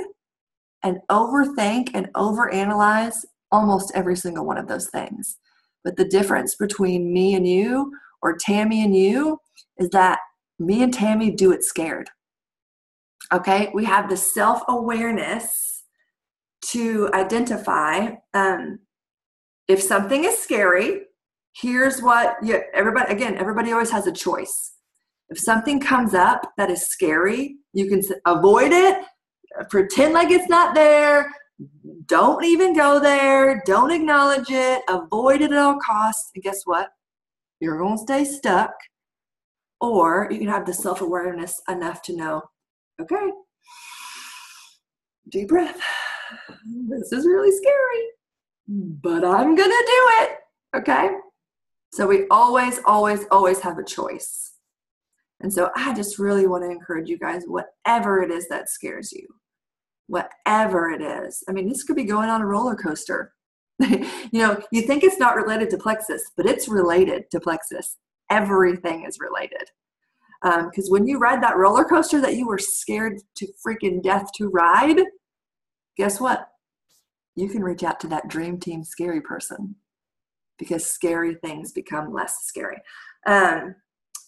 and overthink and overanalyze almost every single one of those things. But the difference between me and you, or Tammy and you, is that me and Tammy do it scared. Okay, we have the self-awareness to identify if something is scary. Here's what everybody always has a choice. If something comes up that is scary, you can avoid it, pretend like it's not there, don't even go there, don't acknowledge it, avoid it at all costs, and guess what? You're going to stay stuck. Or you can have the self-awareness enough to know, okay, deep breath. This is really scary, but I'm going to do it, okay? So we always, always, always have a choice. And so I just really want to encourage you guys, whatever it is that scares you, whatever it is. I mean, this could be going on a roller coaster. You think it's not related to plexus, but it's related to plexus. Everything is related. Because when you ride that roller coaster that you were scared to freaking death to ride, guess what? You can reach out to that dream team scary person, because scary things become less scary.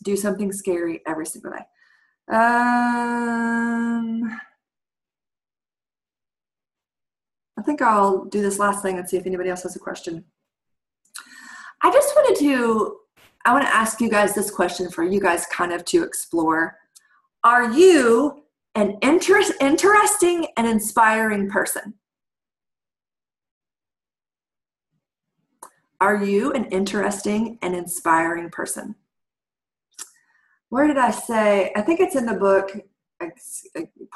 Do something scary every single day. I think I'll do this last thing and see if anybody else has a question. I want to ask you guys this question for you guys kind of to explore. Are you an interesting and inspiring person? Are you an interesting and inspiring person? Where did I say? I think it's in the book.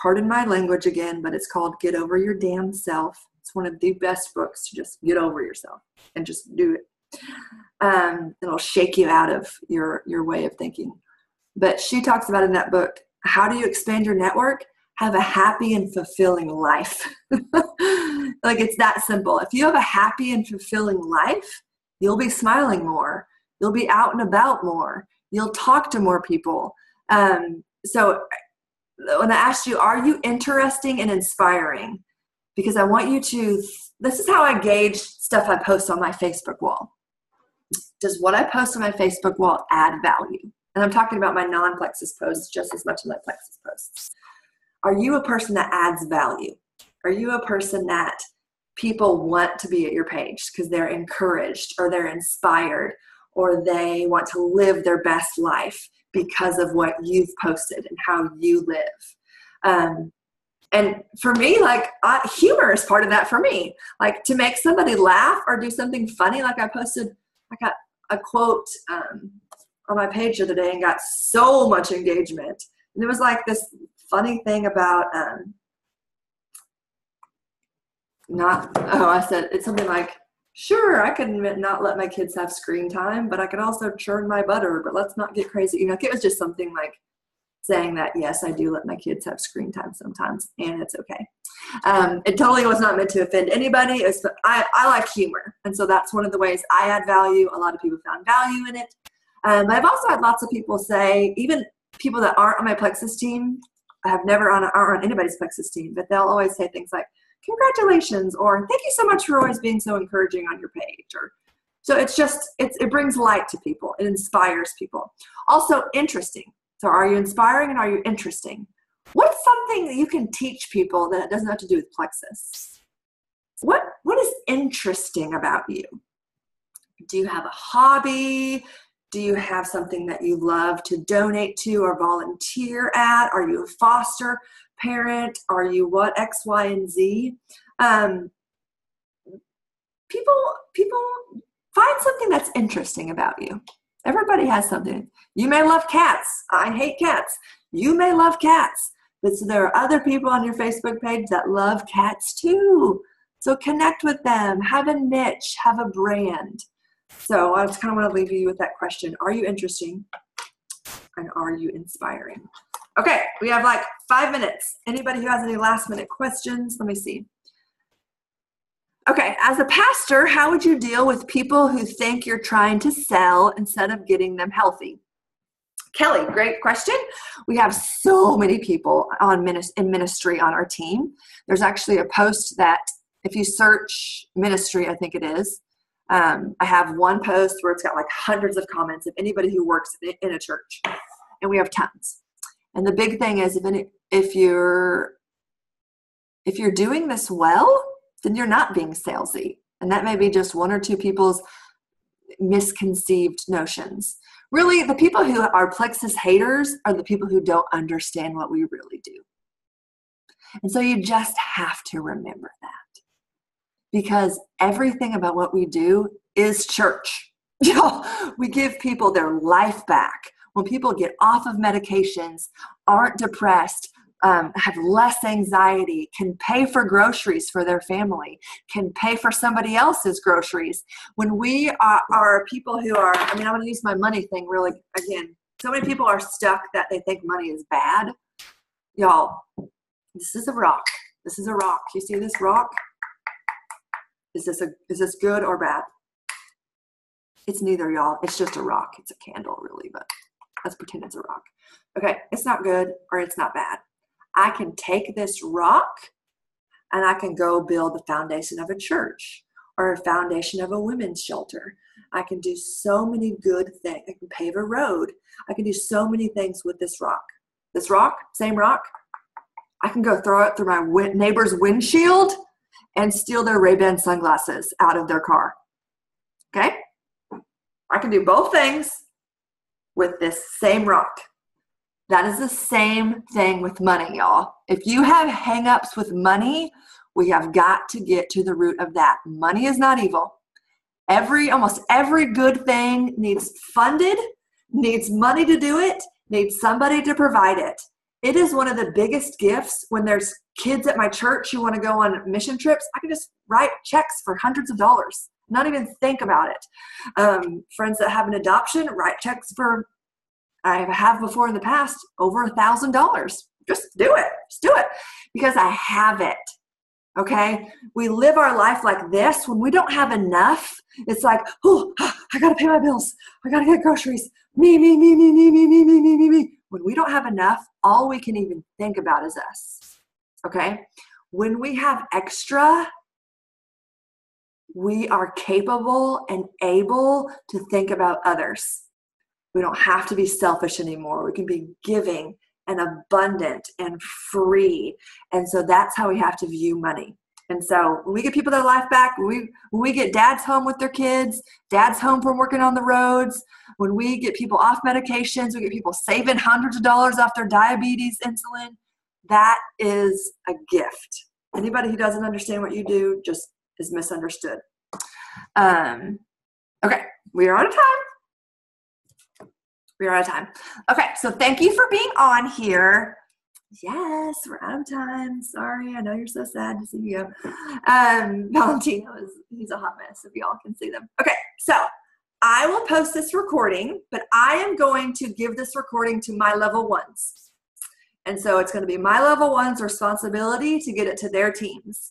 Pardon my language again, but it's called Get Over Your Damn Self. It's one of the best books to just get over yourself and just do it. It'll shake you out of your way of thinking. But she talks about in that book, how do you expand your network? Have a happy and fulfilling life. Like, it's that simple. If you have a happy and fulfilling life, you'll be smiling more. You'll be out and about more. You'll talk to more people. So when I asked you, are you interesting and inspiring? Because I want you to, this is how I gauge stuff I post on my Facebook wall. Does what I post on my Facebook wall add value? And I'm talking about my non-plexus posts just as much as my plexus posts. Are you a person that adds value? Are you a person that people want to be at your page because they're encouraged or they're inspired or they want to live their best life because of what you've posted and how you live? And for me, like, humor is part of that for me. Like, to make somebody laugh or do something funny. Like, I got a quote on my page the other day and got so much engagement. And it was like this funny thing about, I said, it's something like, sure, I can not let my kids have screen time, but I can also churn my butter, but let's not get crazy. It was just something like saying that, yes, I do let my kids have screen time sometimes, and it's okay. It totally was not meant to offend anybody. I like humor, and so that's one of the ways I add value. A lot of people found value in it. But I've also had lots of people say, even people that aren't on my plexus team, aren't on anybody's plexus team, but they'll always say things like, congratulations, or thank you so much for always being so encouraging on your page. So it brings light to people. It inspires people. Also interesting. So are you inspiring and are you interesting? What's something that you can teach people that doesn't have to do with plexus? What is interesting about you? Do you have a hobby? Do you have something that you love to donate to or volunteer at? Are you a foster parent? Are you what? X, Y, and Z? People find something that's interesting about you. Everybody has something. You may love cats. I hate cats. You may love cats. But so there are other people on your Facebook page that love cats too. So connect with them. Have a niche. Have a brand. So I just kind of want to leave you with that question. Are you interesting? And are you inspiring? Okay, we have like 5 minutes. Anybody who has any last minute questions? Let me see. Okay, as a pastor, how would you deal with people who think you're trying to sell instead of getting them healthy? Kelly, great question. We have so many people in ministry on our team. There's actually a post that if you search ministry, I think it is, I have one post where it's got like hundreds of comments of anybody who works in a church, and we have tons. And the big thing is if you're doing this well, then you're not being salesy. And that may be just one or two people's misconceived notions. Really, the people who are plexus haters are the people who don't understand what we really do. And so you just have to remember that. Because everything about what we do is church. We give people their life back. When people get off of medications, aren't depressed, have less anxiety, can pay for groceries for their family, can pay for somebody else's groceries. When we are people who are, I'm going to use my money thing really again. So many people are stuck that they think money is bad. Y'all, this is a rock. This is a rock. You see this rock? Is this good or bad? It's neither, y'all. It's just a rock. It's a candle, really, but let's pretend it's a rock. Okay, it's not good or it's not bad. I can take this rock and I can go build the foundation of a church or a foundation of a women's shelter. I can do so many good things. I can pave a road. I can do so many things with this rock. This rock, same rock, I can go throw it through my neighbor's windshield and steal their Ray-Ban sunglasses out of their car. Okay? I can do both things with this same rock. That is the same thing with money, y'all. If you have hang-ups with money, we have got to get to the root of that. Money is not evil. Almost every good thing needs funded, needs money to do it, needs somebody to provide it. It is one of the biggest gifts when there's kids at my church who want to go on mission trips. I can just write checks for hundreds of dollars, not even think about it. Friends that have an adoption, write checks for, I have before in the past, over $1,000. Just do it. Just do it because I have it. Okay, we live our life like this. When we don't have enough, it's like, oh, I got to pay my bills. I got to get groceries. Me. When we don't have enough, all we can even think about is us. Okay, when we have extra, we are capable and able to think about others. We don't have to be selfish anymore. We can be giving and abundant and free. And so that's how we have to view money. And so when we get people their life back, when we get dads home with their kids, dads home from working on the roads, when we get people off medications, we get people saving hundreds of dollars off their diabetes, insulin, that is a gift. Anybody who doesn't understand what you do just is misunderstood. Okay, we are out of time. Okay, so thank you for being on here. Yes, we're out of time. Sorry, I know you're so sad to see me go. Valentino he's a hot mess if y'all can see them. Okay, so I will post this recording, but I am going to give this recording to my level ones. And so it's going to be my level one's responsibility to get it to their teams.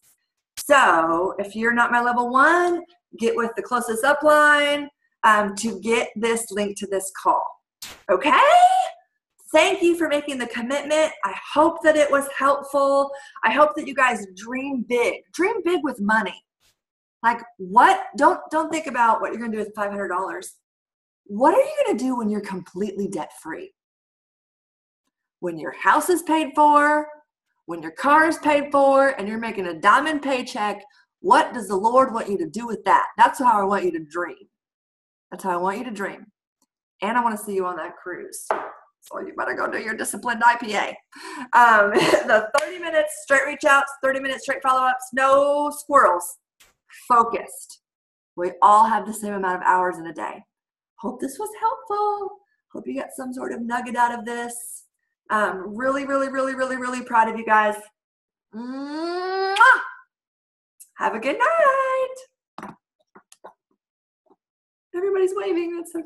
So if you're not my level one, get with the closest upline to get this link to this call. Okay? Thank you for making the commitment. I hope that it was helpful. I hope that you guys dream big. Dream big with money. Like what? Don't think about what you're going to do with $500. What are you going to do when you're completely debt-free? When your house is paid for, when your car is paid for, and you're making a diamond paycheck, what does the Lord want you to do with that? That's how I want you to dream. That's how I want you to dream. And I want to see you on that cruise. So you better go do your disciplined IPA. The 30 minutes straight reach outs, 30 minutes straight follow-ups, no squirrels. Focused. We all have the same amount of hours in a day. Hope this was helpful. Hope you got some sort of nugget out of this. Really, really, really, really, really proud of you guys. Mwah! Have a good night. Everybody's waving. That's so